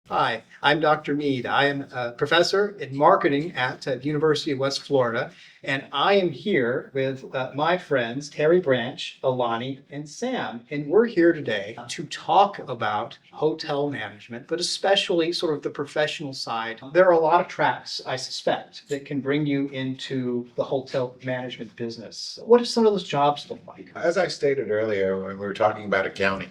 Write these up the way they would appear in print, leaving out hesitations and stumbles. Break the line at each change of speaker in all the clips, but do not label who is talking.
Hi, I'm Dr. Mead. I am a professor in marketing at the University of West Florida, and I am here with my friends Terry Branch, Alani, and Sam. And we're here today to talk about hotel management, but especially sort of the professional side. There are a lot of tracks, I suspect, that can bring you into the hotel management business. What do some of those jobs look like?
As I stated earlier, when we were talking about accounting,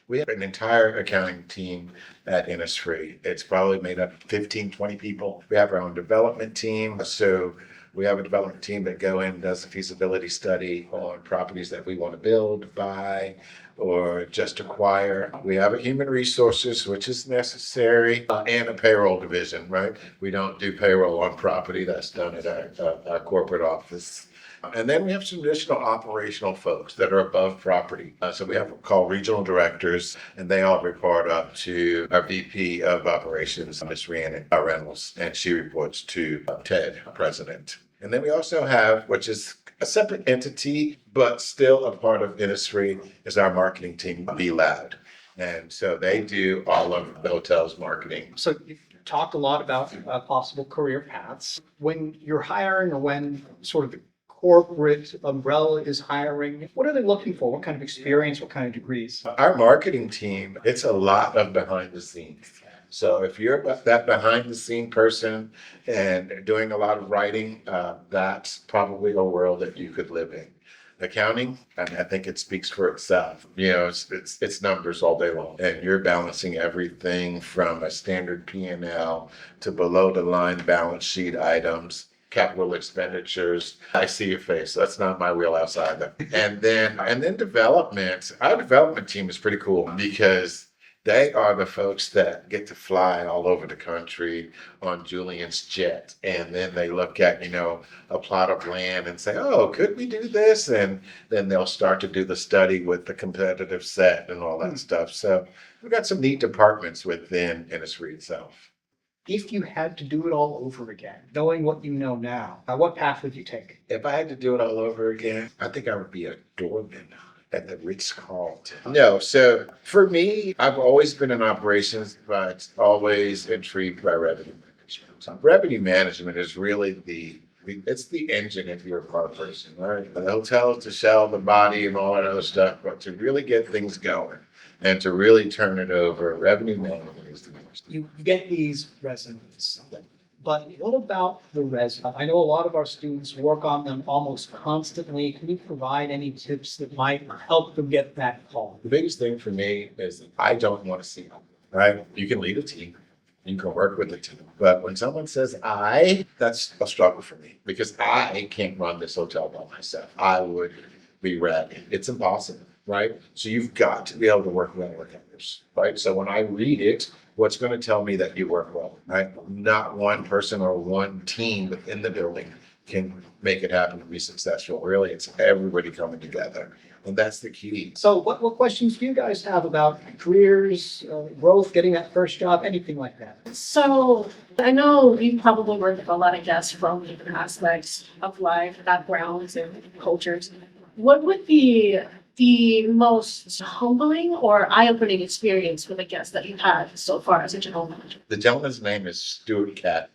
we have an entire accounting team at Innisfree. It's probably made up of 15, 20 people. We have our own development team. So we have a development team that go in and does a feasibility study on properties that we want to build, buy, or just acquire. We have a human resources, which is necessary, and a payroll division, right? We don't do payroll on property. That's done at our corporate office. And then we have some additional operational folks that are above property. So we have what we call regional directors, and they all report up to our VP of operations, Miss Rhiannon Reynolds, and she reports to Ted, president. And then we also have, which is a separate entity, but still a part of Innisfree, is our marketing team, Be Loud. And so they do all of the hotel's marketing.
So you've talked a lot about possible career paths. When you're hiring or when sort of the corporate umbrella is hiring, what are they looking for? What kind of experience, what kind of degrees?
Our marketing team, it's a lot of behind the scenes. So if you're that behind the scene person and doing a lot of writing, that's probably a world that you could live in. Accounting, I think it speaks for itself. It's numbers all day long, and you're balancing everything from a standard P&L to below the line balance sheet items, capital expenditures. I see your face. That's not my wheelhouse either. And then development. Our development team is pretty cool because they are the folks that get to fly all over the country on Julian's jet. And then they look at, a plot of land and say, oh, could we do this? And then they'll start to do the study with the competitive set and all that stuff. So we've got some neat departments within Innisfree itself.
If you had to do it all over again, knowing what you know now, what path would you take?
If I had to do it all over again, I think I would be a doorman at the Ritz-Carlton. No, so for me, I've always been in operations, but always intrigued by revenue management. So revenue management is really it's the engine of your corporation, right? The hotel to sell the body and all that other stuff, but to really get things going and to really turn it over, revenue management is the most.
You get these resumes, but what about the resume? I know a lot of our students work on them almost constantly. Can you provide any tips that might help them get that call?
The biggest thing for me is I don't want to see them, right? You can lead a team. You can work with the team. But when someone says that's a struggle for me because I can't run this hotel by myself. I would be wrecked. It's impossible, right? So you've got to be able to work well with others, right? So when I read it, what's going to tell me that you work well, right? Not one person or one team within the building can make it happen to be successful. Really, it's everybody coming together. And that's the key.
So what questions do you guys have about careers, growth, getting that first job, anything like that?
So I know you probably work with a lot of guests from different aspects of life, backgrounds, and cultures. What would be the most humbling or eye-opening experience with a guest that you've had so far as a general manager?
The gentleman's name is Stuart Cat.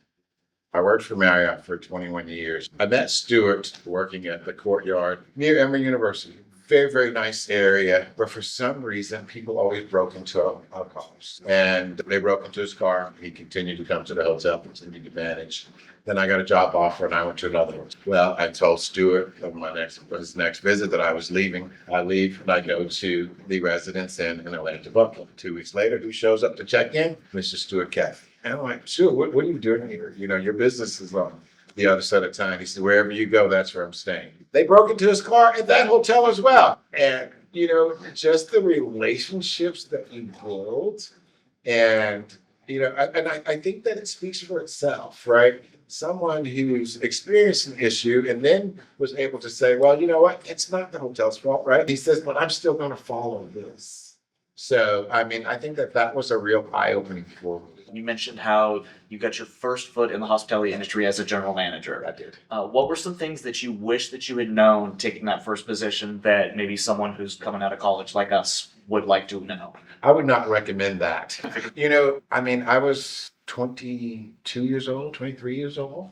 I worked for Marriott for 21 years. I met Stuart working at the Courtyard near Emory University. Very, very nice area, but for some reason, people always broke into our cars. And they broke into his car. He continued to come to the hotel, continued to manage. Then I got a job offer and I went to another one. Well, I told Stuart on his next visit that I was leaving. I leave and I go to the residence in Atlanta, Buffalo. 2 weeks later, who shows up to check in? Mr. Stuart Caffey. And I'm like, Stuart, what are you doing here? Your business is on the other side of town. He said, wherever you go, that's where I'm staying. They broke into his car at that hotel as well. And, just the relationships that you build. And, I think that it speaks for itself, right? Someone who's experienced an issue and then was able to say, well, you know what? It's not the hotel's fault, right? He says, but I'm still going to follow this. So, I think that was a real eye-opening for me.
You mentioned how you got your first foot in the hospitality industry as a general manager.
I did.
What were some things that you wish that you had known taking that first position that maybe someone who's coming out of college like us would like to know?
I would not recommend that. You know, I mean, I was 22 years old, 23 years old.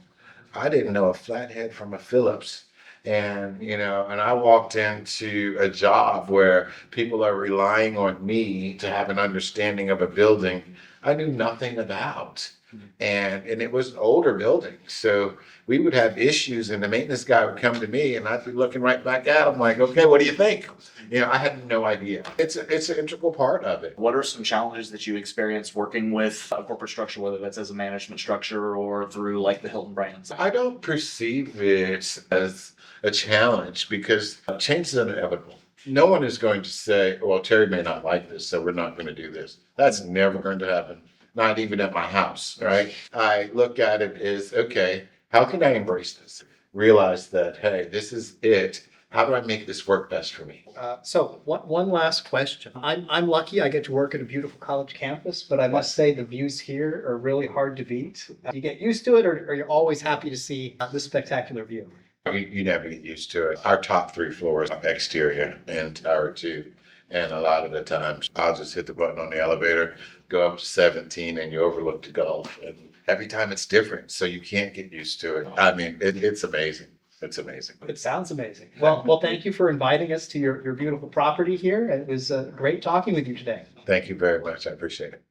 I didn't know a flathead from a Phillips. And, you know, and I walked into a job where people are relying on me to have an understanding of a building I knew nothing about. And it was an older building. So we would have issues and the maintenance guy would come to me and I'd be looking right back at him like, okay, what do you think? You know, I had no idea. It's an integral part of it.
What are some challenges that you experience working with a corporate structure, whether that's as a management structure or through like the Hilton brands?
I don't perceive it as a challenge because change is inevitable. No one is going to say, well, Terry may not like this, so we're not going to do this. That's never going to happen. Not even at my house, right? I look at it as, okay, how can I embrace this? Realize that, hey, this is it. How do I make this work best for me?
So one last question. I'm lucky I get to work at a beautiful college campus, but I must say the views here are really hard to beat. Do you get used to it, or are you always happy to see this spectacular view?
You never get used to it. Our top 3 floors are exterior and Tower 2. And a lot of the times I'll just hit the button on the elevator, go up to 17 and you overlook the Gulf. And every time it's different. So you can't get used to it. I mean, it's amazing. It's amazing.
It sounds amazing. Well, thank you for inviting us to your beautiful property here. It was great talking with you today.
Thank you very much. I appreciate it.